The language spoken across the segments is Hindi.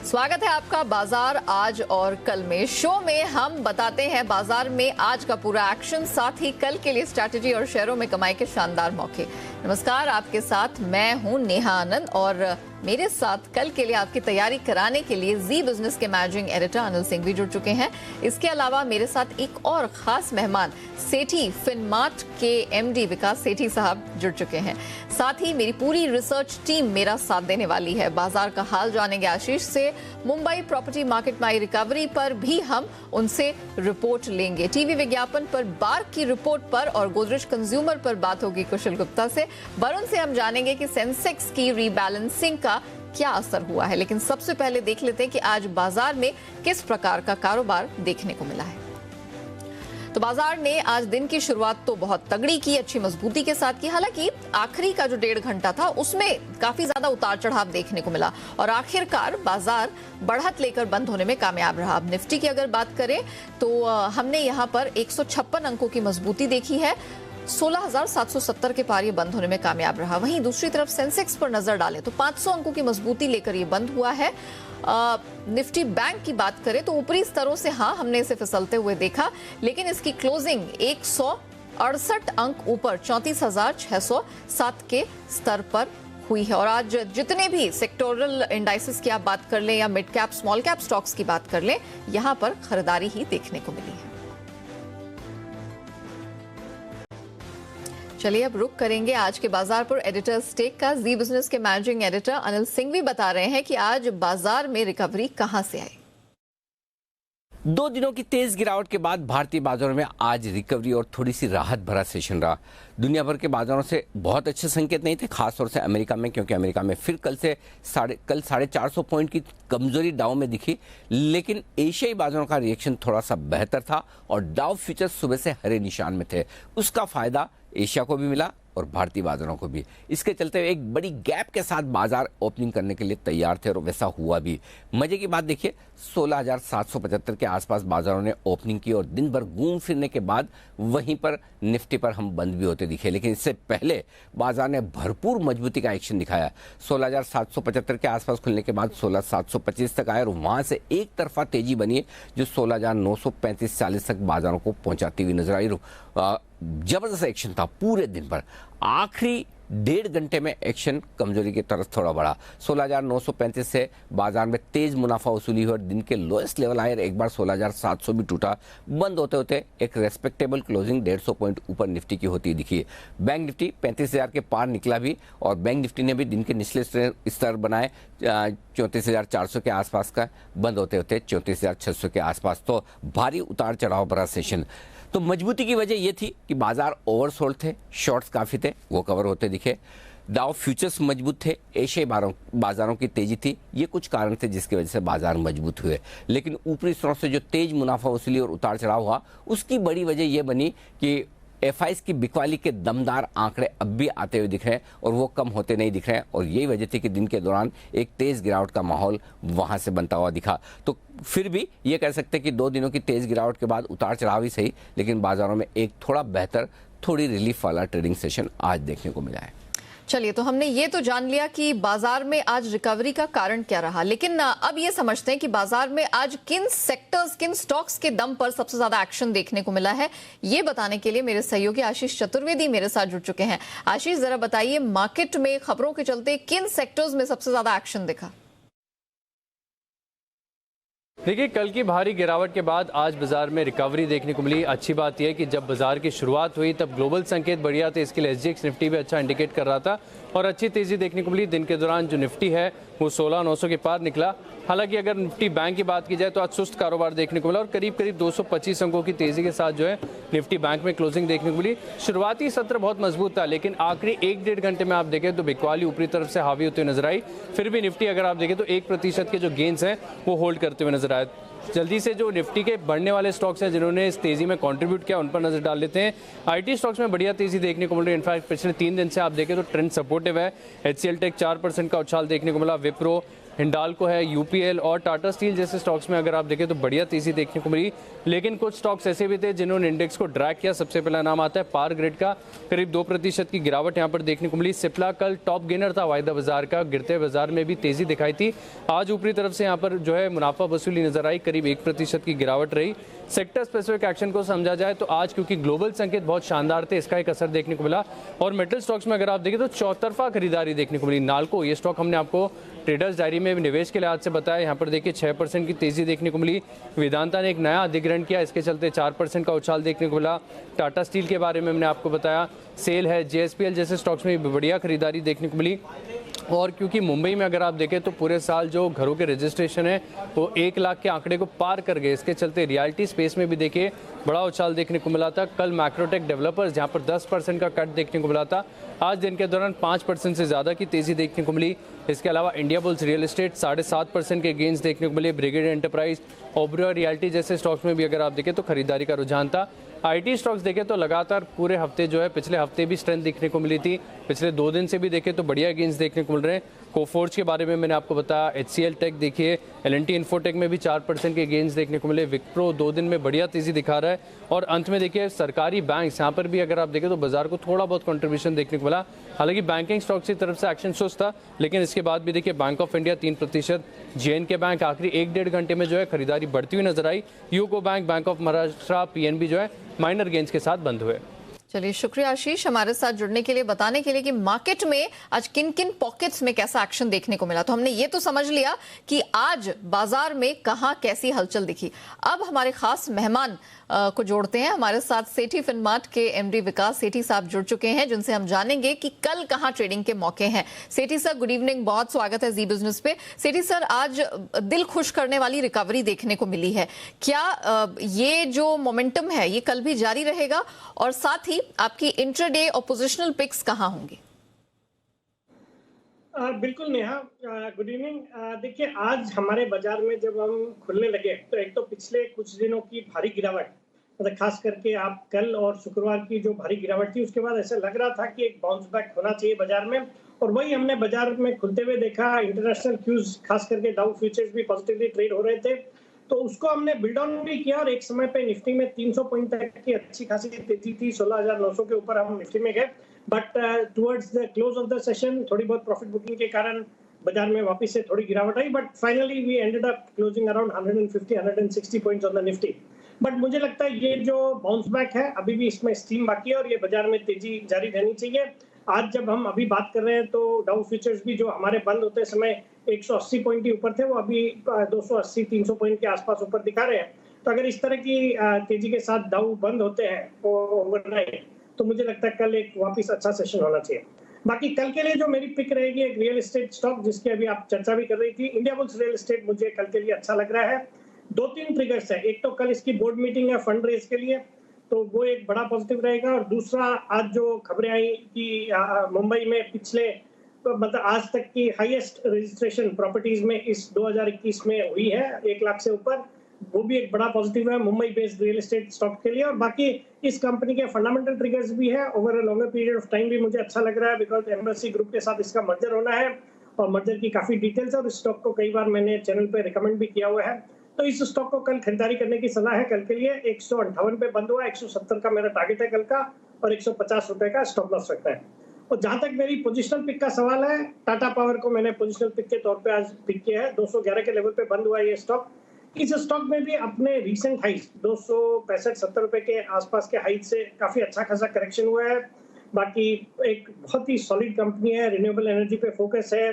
स्वागत है आपका बाजार आज और कल में। शो में हम बताते हैं बाजार में आज का पूरा एक्शन, साथ ही कल के लिए स्ट्रैटेजी और शेयरों में कमाई के शानदार मौके। नमस्कार, आपके साथ मैं हूं नेहा आनंद और मेरे साथ कल के लिए आपकी तैयारी कराने के लिए जी बिजनेस के मैनेजिंग एडिटर अनिल सिंह भी जुड़ चुके हैं। इसके अलावा मेरे साथ एक और खास मेहमान सेठी फिनमार्ट के एमडी विकास सेठी साहब जुड़ चुके हैं। साथ ही मेरी पूरी रिसर्च टीम मेरा साथ देने वाली है। बाजार का हाल जानेंगे आशीष से, मुंबई प्रॉपर्टी मार्केट में आई रिकवरी पर भी हम उनसे रिपोर्ट लेंगे, टीवी विज्ञापन पर बार्क की रिपोर्ट पर और गोदरेज कंज्यूमर पर बात होगी कुशल गुप्ता से। वरुण से हम जानेंगे कि सेंसेक्स की रीबैलेंसिंग का क्या असर हुआ है। लेकिन सबसे पहले देख लेते हैं कि आज बाजार में किस प्रकार का कारोबार देखने को मिला है। तो बाजार ने आज दिन की शुरुआत तो बहुत तगड़ी की, अच्छी मजबूती के साथ की। हालांकि आखिरी का जो 1.5 घंटा था उसमें काफी ज्यादा उतार चढ़ाव देखने को मिला और आखिरकार बाजार बढ़त लेकर बंद होने में कामयाब रहा। अब निफ्टी की अगर बात करें तो हमने यहां पर 156 अंकों की मजबूती देखी है, 16,770 के पार ये बंद होने में कामयाब रहा। वहीं दूसरी तरफ सेंसेक्स पर नजर डालें तो 500 अंकों की मजबूती लेकर ये बंद हुआ है। निफ्टी बैंक की बात करें तो ऊपरी स्तरों से हमने इसे फिसलते हुए देखा, लेकिन इसकी क्लोजिंग 168 अंक ऊपर 34,607 के स्तर पर हुई है। और आज जितने भी सेक्टोरल इंडाइसेस की आप बात कर लें या mid cap small cap stocks की बात कर लें, यहां पर खरीदारी ही देखने को मिली है। चलिए अब रुक करेंगे आज के बाजार पर एडिटर स्टेक का। जी बिजनेस के मैनेजिंग एडिटर अनिल सिंह भी बता रहे हैं कि आज बाजार में रिकवरी कहां से आई। 2 दिनों की तेज गिरावट के बाद भारतीय बाजारों में आज रिकवरी और थोड़ी सी राहत भरा सेशन रहा। दुनिया भर के बाजारों से बहुत अच्छे संकेत नहीं थे, खासतौर से अमेरिका में, क्योंकि अमेरिका में फिर कल 450 पॉइंट की कमजोरी डाउ में दिखी। लेकिन एशियाई बाजारों का रिएक्शन थोड़ा सा बेहतर था और डाउ फ्यूचर्स सुबह से हरे निशान में थे। उसका फायदा एशिया को भी मिला और भारतीय बाजारों को भी। इसके चलते एक बड़ी गैप के साथ बाजार ओपनिंग करने के लिए तैयार थे और वैसा हुआ भी। मजे की बात देखिए, 16,775 के आसपास बाजारों ने ओपनिंग की और दिन भर घूम फिरने के बाद वहीं पर निफ्टी पर हम बंद भी होते दिखे। लेकिन इससे पहले बाजार ने भरपूर मजबूती का एक्शन दिखाया। 16,775 के आसपास खुलने के बाद 16,725 तक आए और वहां से एक तरफा तेजी बनी जो 16,935-40 तक बाजारों को पहुंचाती हुई नजर आई। जबरदस्त एक्शन था पूरे दिन पर। आखिरी 1.5 घंटे में एक्शन कमजोरी की तरफ थोड़ा बढ़ा। 16,935 से बाजार में तेज मुनाफा वसूली हुई और दिन के लोएस्ट लेवल आए। एक बार 16,700 भी टूटा। बंद होते होते एक रेस्पेक्टेबल क्लोजिंग 150 पॉइंट ऊपर निफ्टी की होती दिखी। बैंक निफ्टी 35,000 के पार निकला भी और बैंक निफ्टी ने भी दिन के निचले स्तर बनाए 34,400 के आसपास का, बंद होते होते 34,600 के आसपास। तो भारी उतार चढ़ाव भरा सेशन। तो मजबूती की वजह यह थी कि बाजार ओवरसोल्ड थे, शॉर्ट्स काफ़ी थे, वो कवर होते दिखे। डाउ फ्यूचर्स मजबूत थे, एशियाई बाजारों की तेजी थी। ये कुछ कारण थे जिसकी वजह से बाजार मजबूत हुए। लेकिन ऊपरी स्तरों से जो तेज मुनाफा वसूली और उतार चढ़ाव हुआ, उसकी बड़ी वजह यह बनी कि एफआईज की बिकवाली के दमदार आंकड़े अब भी आते हुए दिख रहे हैं और वो कम होते नहीं दिख रहे हैं। और यही वजह थी कि दिन के दौरान एक तेज गिरावट का माहौल वहां से बनता हुआ दिखा। तो फिर भी ये कह सकते हैं कि 2 दिनों की तेज गिरावट के बाद उतार चढ़ाव ही सही, लेकिन बाजारों में एक थोड़ा बेहतर, थोड़ी रिलीफ वाला ट्रेडिंग सेशन आज देखने को मिला है। चलिए, तो हमने ये तो जान लिया कि बाजार में आज रिकवरी का कारण क्या रहा, लेकिन अब ये समझते हैं कि बाजार में आज किन सेक्टर्स, किन स्टॉक्स के दम पर सबसे ज्यादा एक्शन देखने को मिला है। ये बताने के लिए मेरे सहयोगी आशीष चतुर्वेदी मेरे साथ जुड़ चुके हैं। आशीष, जरा बताइए, मार्केट में खबरों के चलते किन सेक्टर्स में सबसे ज्यादा एक्शन दिखा? देखिए, कल की भारी गिरावट के बाद आज बाजार में रिकवरी देखने को मिली। अच्छी बात यह है कि जब बाजार की शुरुआत हुई तब ग्लोबल संकेत बढ़िया थे, इसके लिए एसजीएक्स निफ्टी भी अच्छा इंडिकेट कर रहा था और अच्छी तेजी देखने को मिली। दिन के दौरान जो निफ्टी है वो 16,900 के पार निकला। हालांकि अगर निफ्टी बैंक की बात की जाए तो आज सुस्त कारोबार देखने को मिला और करीब 225 अंकों की तेजी के साथ जो है निफ्टी बैंक में क्लोजिंग देखने को मिली। शुरुआती सत्र बहुत मजबूत था, लेकिन आखिरी 1-1.5 घंटे में आप देखें तो बिकवाली ऊपरी तरफ से हावी होते हुए नजर आई। फिर भी निफ्टी अगर आप देखें तो 1% के जो गेंस हैं वो होल्ड करते हुए नजर आए। जल्दी से जो निफ्टी के बढ़ने वाले स्टॉक्स हैं जिन्होंने इस तेजी में कंट्रीब्यूट किया, उन पर नजर डाल लेते हैं। आईटी स्टॉक्स में बढ़िया तेजी देखने को मिल रही है। इनफैक्ट पिछले 3 दिन से आप देखें तो ट्रेंड सपोर्टिव है। HCL टेक 4% का उछाल देखने को मिला। विप्रो हिंडाल्को है, यूपीएल और टाटा स्टील जैसे स्टॉक्स में अगर आप देखें तो बढ़िया तेजी देखने को मिली। लेकिन कुछ स्टॉक्स ऐसे भी थे जिन्होंने इंडेक्स को ड्रैग किया। सबसे पहला नाम आता है पावर ग्रिड का, करीब 2% की गिरावट यहाँ पर देखने को मिली। सिप्ला कल टॉप गेनर था वायदा बाजार का, गिरते बाजार में भी तेजी दिखाई थी। आज ऊपरी तरफ से यहाँ पर जो है मुनाफा वसूली नजर आई, करीब 1% की गिरावट रही। सेक्टर स्पेसिफिक एक्शन को समझा जाए तो आज क्योंकि ग्लोबल संकेत बहुत शानदार थे, इसका एक असर देखने को मिला। और मेटल स्टॉक्स में अगर आप देखें तो चौतरफा खरीदारी देखने को मिली। नाल्को ये स्टॉक हमने आपको ट्रेडर्स डायरी में निवेश के लिहाज से बताया, यहाँ पर देखिए 6% की तेजी देखने को मिली। वेदांता ने एक नया अधिग्रहण किया, इसके चलते 4% का उछाल देखने को मिला। टाटा स्टील के बारे में हमने आपको बताया, सेल है, जेएसपीएल जैसे स्टॉक्स में भी बढ़िया खरीदारी देखने को मिली। और क्योंकि मुंबई में अगर आप देखें तो पूरे साल जो घरों के रजिस्ट्रेशन है वो 1 लाख के आंकड़े को पार कर गए, इसके चलते रियल्टी स्पेस में भी देखिए बड़ा उछाल देखने को मिला था। कल मैक्रोटेक डेवलपर्स जहां पर 10% का कट देखने को मिला था, आज दिन के दौरान 5% से ज़्यादा की तेज़ी देखने को मिली। इसके अलावा इंडिया बुल्स रियल एस्टेट 7.5% के गेंस देखने को मिले। ब्रिगेड एंटरप्राइज, ओबेरॉय रियल्टी जैसे स्टॉक्स में भी अगर आप देखें तो खरीदारी का रुझान था। आईटी स्टॉक्स देखें तो लगातार पूरे हफ्ते जो है, पिछले हफ्ते भी स्ट्रेंथ देखने को मिली थी, पिछले 2 दिन से भी देखें तो बढ़िया गेंस देखने को मिल रहे हैं। कोफोर्ज के बारे में मैंने आपको बताया, एचसीएल टेक देखिए, एलएनटी इन्फोटेक में भी 4% के गेंस देखने को मिले। विप्रो 2 दिन में बढ़िया तेजी दिखा रहा है। और अंत में देखिए सरकारी बैंक्स, यहाँ पर भी अगर आप देखें तो बाजार को थोड़ा बहुत कंट्रीब्यूशन देखने को मिला। हालांकि बैंकिंग स्टॉक्स की तरफ से एक्शन सुस्त था, लेकिन इसके बाद भी देखिए bank of India 3%, JNK bank आखिरी 1-1.5 घंटे में जो है खरीदारी बढ़ती हुई नजर आई। UCO bank, bank of Maharashtra, PNB जो है माइनर गेंस के साथ बंद हुए। चलिए, शुक्रिया आशीष हमारे साथ जुड़ने के लिए, बताने के लिए कि मार्केट में आज किन किन पॉकेट्स में कैसा एक्शन देखने को मिला। तो हमने ये तो समझ लिया कि आज बाजार में कहां कैसी हलचल दिखी। अब हमारे खास मेहमान को जोड़ते हैं। हमारे साथ सेठी फिनमार्ट के एमडी विकास सेठी साहब जुड़ चुके हैं, जिनसे हम जानेंगे कि कल कहां ट्रेडिंग के मौके हैं। सेठी सर, गुड इवनिंग, बहुत स्वागत है जी बिजनेस पे। सेठी सर, आज दिल खुश करने वाली रिकवरी देखने को मिली है, क्या ये जो मोमेंटम है ये कल भी जारी रहेगा? और साथ ही आपकी इंट्राडे और पोजिशनल पिक्स कहां होंगी? बिल्कुल नेहा, गुड इवनिंग। देखिए, आज हमारे बाजार में जब हम खुलने लगे तो एक तो पिछले कुछ दिनों की भारी गिरावट, मतलब खास करके आप कल और शुक्रवार की जो भारी गिरावट थी, उसके बाद ऐसा लग रहा था कि एक बाउंस बैक होना चाहिए बाजार में, और वही हमने बाजार में खुलते हुए देखा। इंटरनेशनल क्यूज, खास करके डाउ फ्यूचर्स भी पॉजिटिवली ट्रेड हो रहे थे, तो उसको हमने बिल्ड ऑन भी किया। और एक समय पे निफ्टी में 300 पॉइंट तक की अच्छी खासी तेजी थी, 16,900 के ऊपर हम निफ्टी में गए। But towards the close of the session थोड़ी बहुत प्रॉफिट बुकिंग के कारण बाजार में वापस से थोड़ी गिरावट आई, but finally we ended up closing around 150-160 points on the Nifty. But मुझे लगता है ये जो बाउंस बैक है, अभी भी इसमें स्टीम बाकी है और ये बाजार में तेजी जारी रहनी चाहिए। आज जब हम अभी बात कर रहे हैं तो डाउ फ्यूचर्स भी जो हमारे बंद होते समय 180 पॉइंट के ऊपर थे, वो अभी 280-300 पॉइंट के आसपास ऊपर दिखा रहे हैं। तो अगर इस तरह की तेजी के साथ डाउ बंद होते हैं ओवरनाइट, तो मुझे लगता है कल एक वापस अच्छा सेशन होना चाहिए। बाकी कल के लिए जो मेरी पिक रहेगी, एक रियल एस्टेट स्टॉक जिसकी अभी आप चर्चा भी कर रही थी, इंडिया बुल्स रियल एस्टेट मुझे कल के लिए अच्छा लग रहा है। 2-3 ट्रिगर्स है। एक तो कल इसकी बोर्ड मीटिंग है फंड रेज के लिए, तो वो एक बड़ा पॉजिटिव रहेगा। और दूसरा, आज जो खबरें आई कि मुंबई में पिछले मतलब आज तक की हाईएस्ट रजिस्ट्रेशन प्रॉपर्टीज में इस 2021 में हुई है, 1 लाख से ऊपर, वो भी एक बड़ा पॉजिटिव है Mumbai based real estate stock के लिए। और बाकी इस कंपनी के फंडामेंटल ट्रिगर्स भी है, over a longer period of time भी मुझे अच्छा लग रहा है, बिकॉज एम्बेसी ग्रुप के साथ इसका मर्जर होना है और मर्जर की काफी डिटेल्स है, और इस स्टॉक को कई बार मैंने चैनल पे रिकमेंड भी किया हुआ है। तो इस स्टॉक को कल खरीदारी करने की सलाह है। कल के लिए 158 पे बंद हुआ, 170 का मेरा टारगेट है कल का, और 150 रुपए का स्टॉप लॉस रखता है। और जहां तक मेरी पोजिशनल पिक का सवाल है, टाटा पावर को मैंने पोजिशनल पिक के तौर पे आज पिक किया है। 211 के लेवल पे बंद हुआ ये स्टॉक। इस स्टॉक में भी अपने रीसेंट हाइज 265-70 रुपए के आसपास के हाइज से काफी अच्छा खासा करेक्शन हुआ है। बाकी एक बहुत ही सॉलिड कंपनी है, रिन्यूएबल एनर्जी पे फोकस है।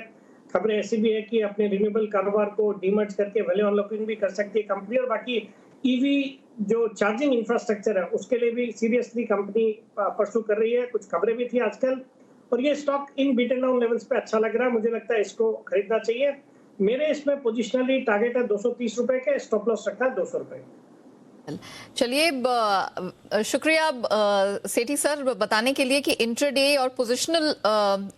खबरें ऐसी भी है कि अपने रिन्यूएबल कारोबार को डीमर्ज करके वैल्यू अनलॉकिंग भी कर सकती है कंपनी। और बाकी ईवी जो चार्जिंग इंफ्रास्ट्रक्चर है, उसके लिए भी सीरियसली कंपनी परसू कर रही है। कुछ खबरें भी थी आजकल, और ये stock in beaten down levels पे अच्छा लग रहा है। मुझे लगता है इसको खरीदना चाहिए। मेरे इसमें पोजिशनली टारगेट है 230 रुपए के, स्टॉप लॉस रखा है 200 रुपए। चलिए, शुक्रिया सेठी सर बताने के लिए कि इंट्राडे और पोजिशनल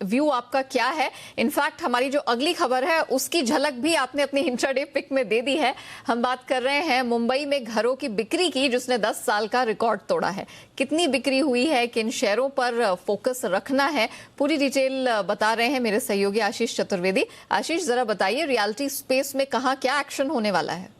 व्यू आपका क्या है। इनफैक्ट हमारी जो अगली खबर है उसकी झलक भी आपने अपनी इंट्राडे पिक में दे दी है। हम बात कर रहे हैं मुंबई में घरों की बिक्री की, जिसने 10 साल का रिकॉर्ड तोड़ा है। कितनी बिक्री हुई है, किन शेयरों पर फोकस रखना है, पूरी डिटेल बता रहे हैं मेरे सहयोगी आशीष चतुर्वेदी। आशीष, जरा बताइए रियलिटी स्पेस में कहाँ क्या एक्शन होने वाला है?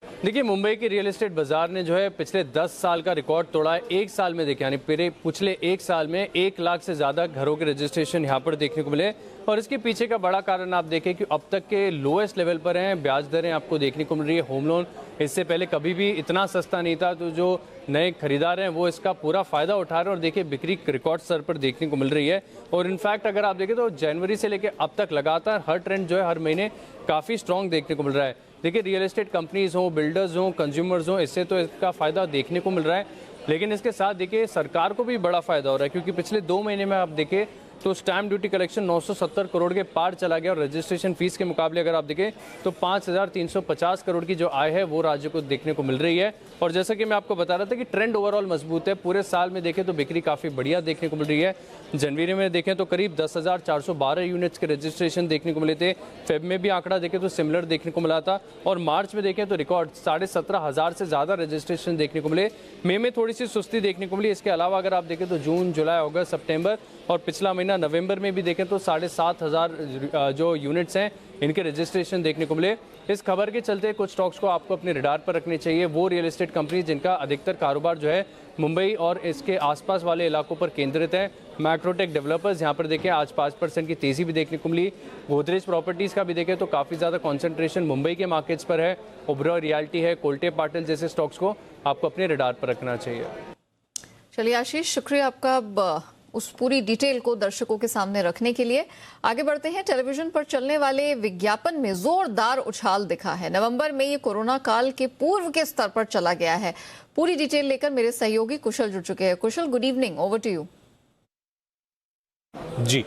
देखिए, मुंबई के रियल एस्टेट बाजार ने जो है पिछले 10 साल का रिकॉर्ड तोड़ा है। एक साल में देखिए, यानी पिछले एक साल में 1 लाख से ज़्यादा घरों के रजिस्ट्रेशन यहाँ पर देखने को मिले। और इसके पीछे का बड़ा कारण आप देखें कि अब तक के लोएस्ट लेवल पर हैं। ब्याज दरें आपको देखने को मिल रही है। होम लोन इससे पहले कभी भी इतना सस्ता नहीं था, तो जो नए खरीदार हैं वो इसका पूरा फ़ायदा उठा रहे हैं। और देखिए, बिक्री रिकॉर्ड स्तर पर देखने को मिल रही है। और इनफैक्ट अगर आप देखें तो जनवरी से लेकर अब तक लगातार हर ट्रेंड जो है हर महीने काफ़ी स्ट्रॉन्ग देखने को मिल रहा है। देखिए, रियल एस्टेट कंपनीज हों, बिल्डर्स हों, कंज्यूमर्स हों, इससे तो इसका फ़ायदा देखने को मिल रहा है। लेकिन इसके साथ देखिए सरकार को भी बड़ा फ़ायदा हो रहा है, क्योंकि पिछले 2 महीने में आप देखें तो स्टैम्प ड्यूटी कलेक्शन 970 करोड़ के पार चला गया। और रजिस्ट्रेशन फीस के मुकाबले अगर आप देखें तो 5350 करोड़ की जो आय है वो राज्य को देखने को मिल रही है। और जैसा कि मैं आपको बता रहा था कि ट्रेंड ओवरऑल मजबूत है। पूरे साल में देखें तो बिक्री काफ़ी बढ़िया देखने को मिल रही है। जनवरी में देखें तो करीब 10,412 यूनिट्स के रजिस्ट्रेशन देखने को मिले थे। फेब में भी आंकड़ा देखें तो सिमिलर देखने को मिला था। और मार्च में देखें तो रिकॉर्ड 17,500 से ज़्यादा रजिस्ट्रेशन देखने को मिले। मई में थोड़ी सी सुस्ती देखने को मिली। इसके अलावा अगर आप देखें तो जून, जुलाई, अगस्त, सितंबर और पिछला महीना नवंबर में भी देखें तो 7,500 जो यूनिट्स हैं इनके रजिस्ट्रेशन देखने को मिले। इस खबर के चलते कुछ स्टॉक्स को आपको अपने रडार पर रखने चाहिए। वो रियल एस्टेट कंपनी जिनका अधिकतर कारोबार जो है मुंबई और इसके आसपास वाले इलाकों पर केंद्रित है। मैक्रोटेक डेवलपर्स, यहाँ पर देखें आज 5% की तेज़ी भी देखने को मिली। गोदरेज प्रॉपर्टीज़ का भी देखें तो काफ़ी ज़्यादा कॉन्सेंट्रेशन मुंबई के मार्केट्स पर है। ओबरॉय रियल्टी है, कोल्टे पाटिल जैसे स्टॉक्स को आपको अपने रडार पर रखना चाहिए। चलिए आशीष, शुक्रिया आपका उस पूरी डिटेल को दर्शकों के सामने रखने के लिए। आगे बढ़ते हैं। टेलीविजन पर चलने वाले विज्ञापन में जोरदार उछाल दिखा है। नवंबर में ये कोरोना काल के पूर्व के स्तर पर चला गया है। पूरी डिटेल लेकर मेरे सहयोगी कुशल जुड़ चुके हैं। Kushal, good evening, over to you. जी,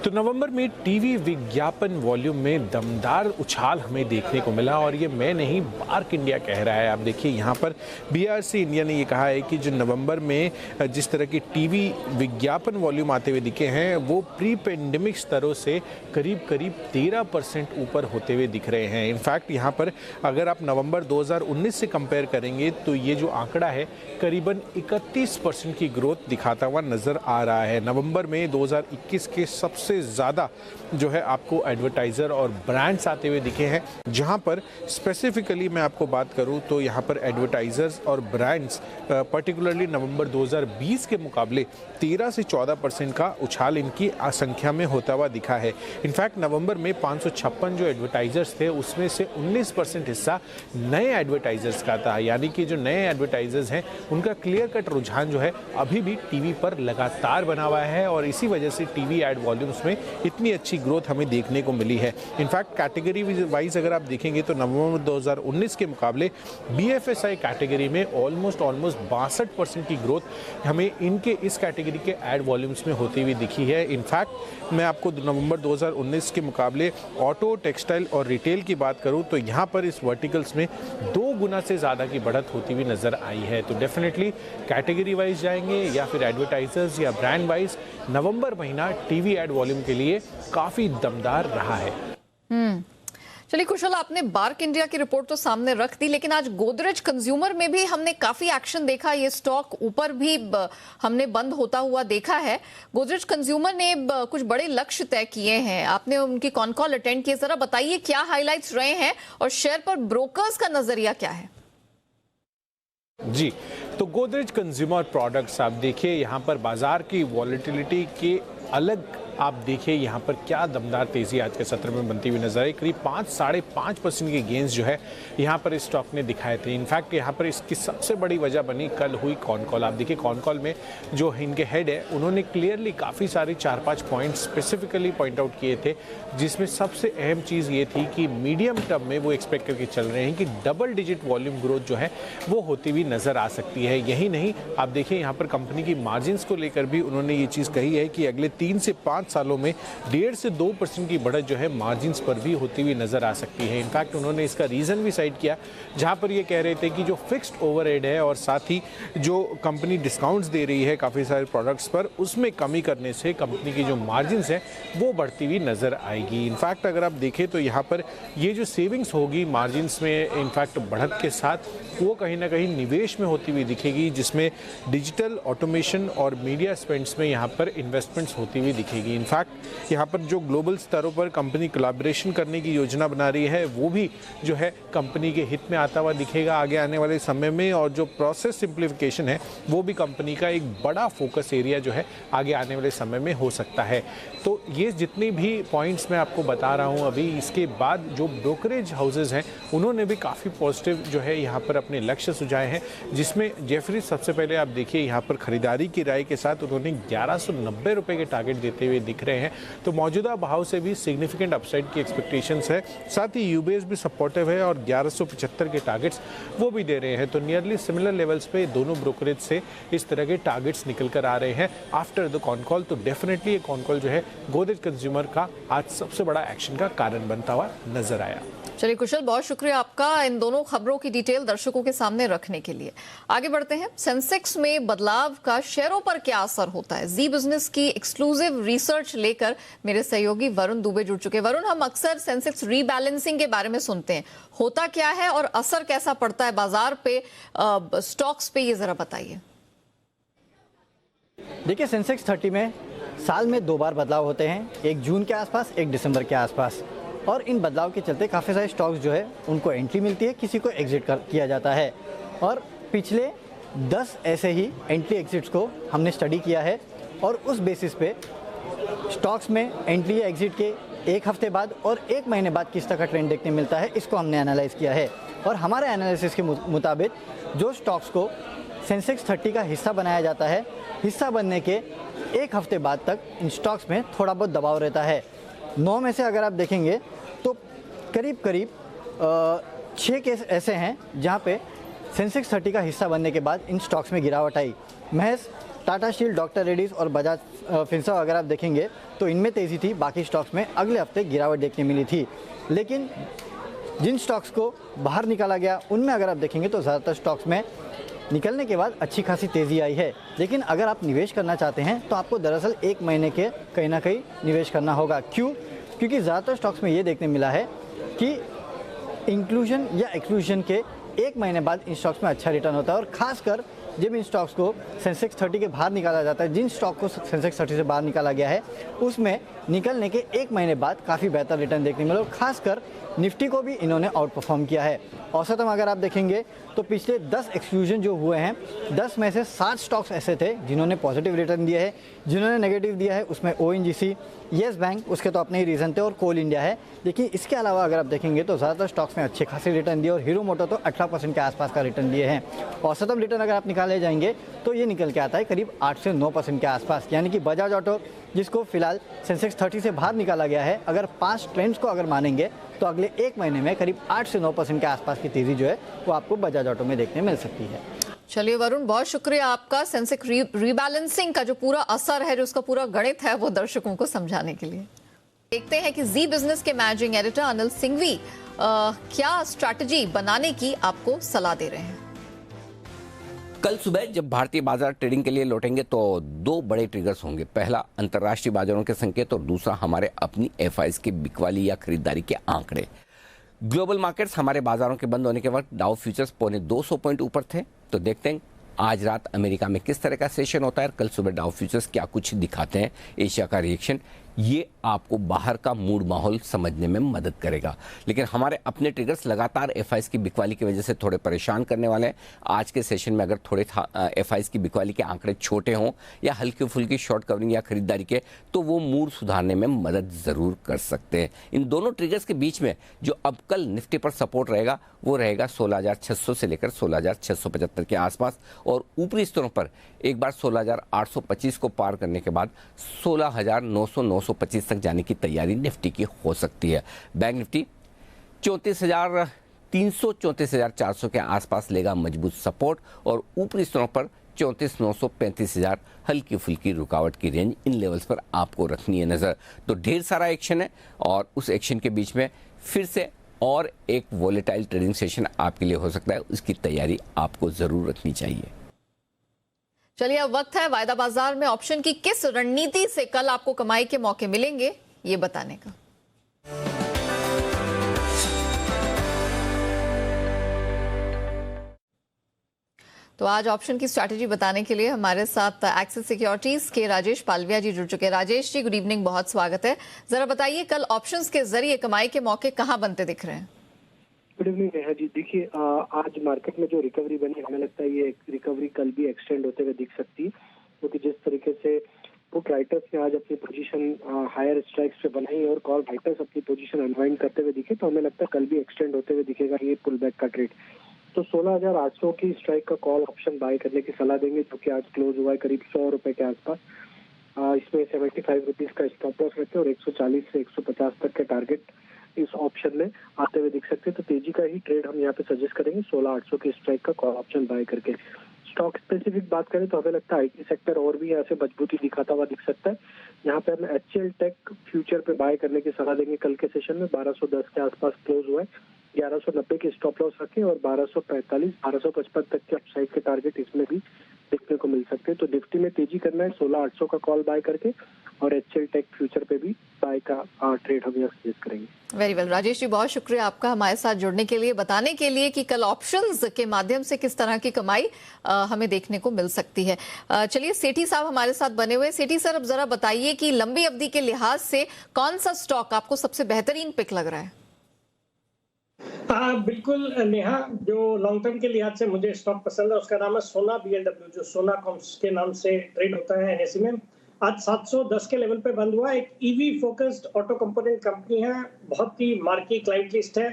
तो नवंबर में टीवी विज्ञापन वॉल्यूम में दमदार उछाल हमें देखने को मिला। और ये मैं नहीं, बार्क इंडिया कह रहा है। आप देखिए यहाँ पर BRC इंडिया ने ये कहा है कि जो नवंबर में जिस तरह की टीवी विज्ञापन वॉल्यूम आते हुए दिखे हैं वो प्री पेंडेमिक स्तरों से करीब 13% ऊपर होते हुए दिख रहे हैं। इनफैक्ट यहाँ पर अगर आप नवंबर 2019 से कंपेयर करेंगे तो ये जो आंकड़ा है करीबन 31% की ग्रोथ दिखाता हुआ नजर आ रहा है। नवंबर में 2021 के सबसे ज़्यादा जो है आपको एडवर्टाइज़र और ब्रांड्स आते हुए दिखे हैं, जहां पर स्पेसिफिकली मैं आपको बात करूं तो यहां पर एडवर्टाइज़र्स और ब्रांड्स पर्टिकुलरली नवंबर 2020 के मुकाबले 13 से 14% का उछाल इनकी संख्या में होता हुआ दिखा है। इनफैक्ट नवंबर में 556 जो एडवर्टाइज़र्स थे उसमें से 19% हिस्सा नए एडवर्टाइज़र्स का था। यानी कि जो नए एडवर्टाइज़र्स हैं उनका क्लियर कट रुझान जो है अभी भी टीवी पर लगातार बना हुआ है। और इसी वजह से टीवी एड वॉल्यूम्स में इतनी अच्छी ग्रोथ हमें देखने को मिली है। इनफैक्ट कैटेगरी वाइज अगर आप देखेंगे तो नवंबर 2019 के मुकाबले BFSI कैटेगरी में ऑलमोस्ट 62% की ग्रोथ हमें इनके इस कैटेगरी के एड वॉल्यूम्स में होती हुई दिखी है। इनफैक्ट मैं आपको नवंबर 2019 के मुकाबले ऑटो, टेक्सटाइल और रिटेल की बात करूं तो यहाँ पर इस वर्टिकल्स में 2 गुना से ज़्यादा की बढ़त होती हुई नजर आई है। तो डेफिनेटली कैटेगरी वाइज जाएंगे या फिर एडवर्टाइजर्स या ब्रांड वाइज, नवंबर महीना टीवी एड वॉल्यूम के लिए काफी दमदार रहा है। चलिए कुशल, आपने बार्क इंडिया की रिपोर्ट तो सामने रख दी, लेकिन आज गोदरेज कंज्यूमर में भी हमने काफी एक्शन देखा। ये स्टॉक ऊपर भी हमने बंद होता हुआ देखा है। गोदरेज कंज्यूमर ने कुछ बड़े लक्ष्य तय किए हैं। आपने उनकी कॉन कॉल अटेंड किए, जरा बताइए क्या हाइलाइट्स रहे हैं और शेयर पर ब्रोकर्स का नजरिया क्या है? जी, तो गोदरेज कंज्यूमर प्रोडक्ट्स आप देखिए यहाँ पर बाजार की वॉलेटिलिटी के अलग आप देखिए यहाँ पर क्या दमदार तेज़ी आज के सत्र में बनती हुई नजर आई। करीब 5-5.5% के गेंस जो है यहाँ पर इस स्टॉक ने दिखाए थे। इनफैक्ट यहाँ पर इसकी सबसे बड़ी वजह बनी कल हुई कॉन कॉल। आप देखिए कॉन कॉल में जो इनके हेड है उन्होंने क्लियरली काफ़ी सारे 4-5 पॉइंट स्पेसिफिकली पॉइंट आउट किए थे, जिसमें सबसे अहम चीज़ ये थी कि मीडियम टर्म में वो एक्सपेक्ट करके चल रहे हैं कि डबल डिजिट वॉल्यूम ग्रोथ जो है वो होती हुई नजर आ सकती है। यही नहीं, आप देखिए यहाँ पर कंपनी की मार्जिन्स को लेकर भी उन्होंने ये चीज़ कही है कि अगले 3 से 5 सालों में 1.5 से 2% की बढ़त जो है मार्जिन्स पर भी होती हुई नजर आ सकती है। इनफैक्ट उन्होंने इसका रीज़न भी साइड किया, जहां पर ये कह रहे थे कि जो फिक्स्ड ओवरहेड है और साथ ही जो कंपनी डिस्काउंट्स दे रही है काफ़ी सारे प्रोडक्ट्स पर, उसमें कमी करने से कंपनी की जो मार्जिन्स है वो बढ़ती हुई नजर आएगी। इनफैक्ट अगर आप देखें तो यहाँ पर ये जो सेविंग्स होगी मार्जिन्स में इनफैक्ट बढ़त के साथ, वो कहीं ना कहीं निवेश में होती हुई दिखेगी, जिसमें डिजिटल ऑटोमेशन और मीडिया स्पेंड्स में यहाँ पर इन्वेस्टमेंट्स होती हुई दिखेगी। इनफैक्ट यहाँ पर जो ग्लोबल स्तरों पर कंपनी कोलैबोरेशन करने की योजना बना रही है वो भी जो है कंपनी के हित में आता हुआ दिखेगा आगे आने वाले समय में, और जो प्रोसेस सिंप्लीफिकेशन है वो भी कंपनी का एक बड़ा फोकस एरिया जो है आगे आने वाले समय में हो सकता है। तो ये जितनी भी पॉइंट्स मैं आपको बता रहा हूँ अभी, इसके बाद जो ब्रोकरेज हाउसेज हैं उन्होंने भी काफ़ी पॉजिटिव जो है यहाँ पर अपने लक्ष्य सुझाए हैं, जिसमें जेफरीज सबसे पहले आप देखिए यहाँ पर खरीदारी की राय के साथ उन्होंने 1190 रुपये के टारगेट देते हुए दिख रहे हैं। तो मौजूदा भाव से भी सिग्निफिकेंट अपसाइड की एक्सपेक्टेशंस है, साथ ही यूबीएस भी सपोर्टिव है और 1175 के टारगेट्स वो भी दे रहे हैं। तो नियरली सिमिलर लेवल्स पे दोनों ब्रोकरेज से इस तरह के टारगेट्स निकल कर आ रहे हैं आफ्टर द कॉन कॉल। तो डेफिनेटली ये कॉन कॉल जो है गोदरेज कंज्यूमर का आज सबसे बड़ा एक्शन का कारण बनता हुआ नजर आया। चलिए कुशल, बहुत शुक्रिया आपका इन दोनों खबरों की डिटेल दर्शकों के सामने रखने के लिए। आगे बढ़ते हैं। सेंसेक्स में बदलाव का शेयरों पर क्या असर होता है, जी बिजनेस की एक्सक्लूसिव रिसर्च लेकर मेरे सहयोगी वरुण दुबे जुड़ चुके हैं। वरुण, हम अक्सर सेंसेक्स रीबैलेंसिंग के बारे में सुनते हैं, होता क्या है और असर कैसा पड़ता है बाजार पे, स्टॉक्स पे, ये जरा बताइए। देखिए, सेंसेक्स 30 में साल में 2 बार बदलाव होते हैं, एक जून के आसपास, एक दिसंबर के आसपास, और इन बदलाव के चलते काफ़ी सारे स्टॉक्स जो है उनको एंट्री मिलती है, किसी को एग्जिट किया जाता है। और पिछले 10 ऐसे ही एंट्री एग्जिट्स को हमने स्टडी किया है और उस बेसिस पे स्टॉक्स में एंट्री या एग्जिट के 1 हफ्ते बाद और 1 महीने बाद किस तरह का ट्रेंड देखने मिलता है, इसको हमने एनालाइज किया है। और हमारे एनालिसिस के मुताबिक जो स्टॉक्स को सेंसेक्स 30 का हिस्सा बनाया जाता है, हिस्सा बनने के 1 हफ्ते बाद तक इन स्टॉक्स में थोड़ा बहुत दबाव रहता है। 9 में से अगर आप देखेंगे तो करीब 6 केस ऐसे हैं जहां पे सेंसेक्स 30 का हिस्सा बनने के बाद इन स्टॉक्स में गिरावट आई। महज टाटा स्टील, डॉक्टर रेड्डीज और बजाज फिंसर्व अगर आप देखेंगे तो इनमें तेज़ी थी, बाकी स्टॉक्स में अगले हफ्ते गिरावट देखने मिली थी। लेकिन जिन स्टॉक्स को बाहर निकाला गया उनमें अगर आप देखेंगे तो ज़्यादातर स्टॉक्स में निकलने के बाद अच्छी खासी तेज़ी आई है। लेकिन अगर आप निवेश करना चाहते हैं तो आपको दरअसल 1 महीने के कहीं ना कहीं निवेश करना होगा। क्यों? क्योंकि ज़्यादातर स्टॉक्स में ये देखने मिला है कि इंक्लूजन या एक्सक्लूजन के 1 महीने बाद इन स्टॉक्स में अच्छा रिटर्न होता है। और खासकर जब इन स्टॉक्स को सेंसेक्स 30 के बाहर निकाला जाता है, जिन स्टॉक को सेंसेक्स 30 से बाहर निकाला गया है उसमें निकलने के 1 महीने बाद काफ़ी बेहतर रिटर्न देखने मिला। और खासकर निफ्टी को भी इन्होंने आउट परफॉर्म किया है। औसतम अगर आप देखेंगे तो पिछले 10 एक्सक्लूजन जो हुए हैं, 10 में से 7 स्टॉक्स ऐसे थे जिन्होंने पॉजिटिव रिटर्न दिया है। जिन्होंने नेगेटिव दिया है उसमें ओएनजीसी, येस बैंक, उसके तो अपने ही रीज़न थे, और कोल इंडिया है। लेकिन इसके अलावा अगर आप देखेंगे तो ज़्यादातर स्टॉक्स में अच्छे खासे रिटर्न दिए और हीरो मोटो तो 18% के आसपास का रिटर्न दिए हैं। औसतम रिटर्न अगर आप निकाले जाएंगे तो ये निकल के आता है करीब 8 से 9% के आसपास। यानी कि बजाज ऑटो, जिसको फिलहाल सेंसेक्स 30 से बाहर निकाला गया है, अगर 5 ट्रेंड्स को अगर मानेंगे तो अगले 1 महीने में करीब 8 से 9% के आसपास की तेज़ी जो है वो आपको बजाज ऑटो में देखने मिल सकती है। चलिए वरुण, बहुत शुक्रिया आपका सेंसेक्स रीबैलेंसिंग का जो पूरा असर है, जो उसका पूरा गणित है, वो दर्शकों को समझाने के लिए। देखते हैं कि जी बिजनेस के मैनेजिंग एडिटर अनिल सिंघवी क्या स्ट्रैटेजी बनाने की आपको सलाह दे रहे हैं। कल सुबह जब भारतीय बाजार ट्रेडिंग के लिए लौटेंगे तो 2 बड़े ट्रिगर्स होंगे। पहला अंतर्राष्ट्रीय बाजारों के संकेत और दूसरा हमारे अपनी एफआईज की बिकवाली या खरीदारी के आंकड़े। ग्लोबल मार्केट्स हमारे बाजारों के बंद होने के वक्त डाउ फ्यूचर्स पौने 200 पॉइंट ऊपर थे। तो देखते हैं आज रात अमेरिका में किस तरह का सेशन होता है, कल सुबह डाउ फ्यूचर्स क्या कुछ दिखाते हैं, एशिया का रिएक्शन। ये आपको बाहर का मूड माहौल समझने में मदद करेगा। लेकिन हमारे अपने ट्रिगर्स लगातार एफआईज की बिकवाली की वजह से थोड़े परेशान करने वाले हैं। आज के सेशन में अगर थोड़े एफआईज की बिकवाली के आंकड़े छोटे हों या हल्की फुल्की शॉर्ट कवरिंग या खरीदारी के, तो वो मूड सुधारने में मदद ज़रूर कर सकते हैं। इन दोनों ट्रिगर्स के बीच में जो अब कल निफ्टी पर सपोर्ट रहेगा वो रहेगा 16,600 से लेकर 16,675 के आसपास, और ऊपरी स्तरों पर एक बार 16,825 को पार करने के बाद 16,900-925 तक जाने की तैयारी निफ्टी की हो सकती है। बैंक निफ्टी 34,300-34,400 के आसपास लेगा मजबूत सपोर्ट, और ऊपरी स्तरों पर 34,900 35,000 हल्की फुल्की रुकावट की रेंज, इन लेवल्स पर आपको रखनी है नज़र। तो ढेर सारा एक्शन है और उस एक्शन के बीच में फिर से और एक वॉलेटाइल ट्रेडिंग सेशन आपके लिए हो सकता है, उसकी तैयारी आपको ज़रूर रखनी चाहिए। चलिए अब वक्त है वायदा बाजार में ऑप्शन की किस रणनीति से कल आपको कमाई के मौके मिलेंगे ये बताने का। तो आज ऑप्शन की स्ट्रैटेजी बताने के लिए हमारे साथ एक्सिस सिक्योरिटीज के राजेश पालविया जी जुड़ चुके हैं। राजेश जी गुड इवनिंग, बहुत स्वागत है। जरा बताइए कल ऑप्शंस के जरिए कमाई के मौके कहां बनते दिख रहे हैं? Good evening Neha ji. देखिए आज मार्केट में जो रिकवरी बनी, हमें लगता है ये रिकवरी कल भी एक्सटेंड होते हुए दिख सकती है, क्योंकि जिस तरीके से पुट राइटर्स ने आज अपनी पोजीशन हायर स्ट्राइक्स पे बनाई और कॉल राइटर्स अपनी पोजीशन अनवाइंड करते हुए दिखे, तो हमें लगता है कल भी एक्सटेंड होते हुए दिखेगा ये पुल बैक का ट्रेड। तो 16,800 की स्ट्राइक का कॉल ऑप्शन बाय करने की सलाह देंगे, जो कि आज क्लोज हुआ है करीब 100 रुपए के आसपास। इसमें 75 रुपीज का स्टॉप लॉस रखे और 140 से 150 तक के टारगेट इस ऑप्शन में आते हुए दिख सकते हैं। तो तेजी का ही ट्रेड हम यहाँ पे सजेस्ट करेंगे 16,800 की स्ट्राइक का कॉल ऑप्शन बाय करके। स्टॉक स्पेसिफिक बात करें तो हमें लगता है आईटी सेक्टर और भी यहाँ से मजबूती दिखाता हुआ दिख सकता है। यहाँ पे हम HCL टेक फ्यूचर पे बाय करने की सलाह देंगे। कल के सेशन में 1210 के आसपास क्लोज हुआ है, 1190 के स्टॉप लॉस रखें और 1245 1255 तक के अपसाइड के टारगेट इसमें भी देखने को मिल सकते हैं। तो निफ्टी में तेजी करना है 16,800 का कॉल बाय करके और HCL टेक फ्यूचर पे भी बाय का ट्रेड हम यहाँ सजेस्ट करेंगे। वेरी वेल राजेश जी, बहुत शुक्रिया आपका हमारे साथ जुड़ने के लिए, बताने के लिए कि कल ऑप्शंस के माध्यम से किस तरह की कमाई हमें देखने को मिल सकती है। चलिए सेठी साहब हमारे साथ बने हुए। सेठी सर अब जरा बताइए कि लंबी अवधि के लिहाज से कौन सा स्टॉक आपको सबसे बेहतरीन पिक लग रहा है? बिल्कुल नेहा, जो लॉन्ग टर्म के लिहाज से मुझे स्टॉक पसंद है उसका नाम है सोना BLW, जो सोना कॉम्स के नाम से ट्रेड होता है NSE में। आज 710 के लेवल पे बंद हुआ। एक EV focused auto component company है, बहुत ही मार्की क्लाइंट लिस्ट है,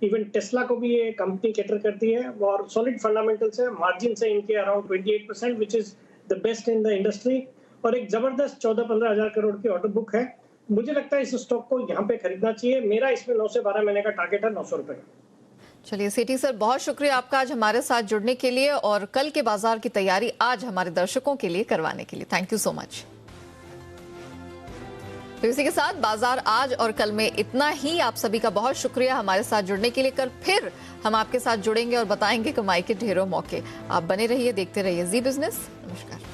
इवन टेस्ला को भी ये कंपनी कैटर करती है और सॉलिड फंडामेंटल्स है। मार्जिन से इनके around 28%, which is the best in the industry, और एक जबरदस्त 14-15 हजार करोड़ की ऑर्डर बुक है। मुझे लगता है इस स्टॉक को यहाँ पे खरीदना चाहिए। मेरा इसमें 9 से 12 महीने का टारगेट है 900 रुपए का। चलिए सेठी सर, बहुत शुक्रिया आपका आज हमारे साथ जुड़ने के लिए और कल के बाजार की तैयारी आज हमारे दर्शकों के लिए करवाने के लिए। Thank you so much. तो इसी के साथ बाजार आज और कल में इतना ही। आप सभी का बहुत शुक्रिया हमारे साथ जुड़ने के लिए। कल फिर हम आपके साथ जुड़ेंगे और बताएंगे कमाई के ढेरों मौके। आप बने रहिए, देखते रहिए जी बिजनेस। नमस्कार।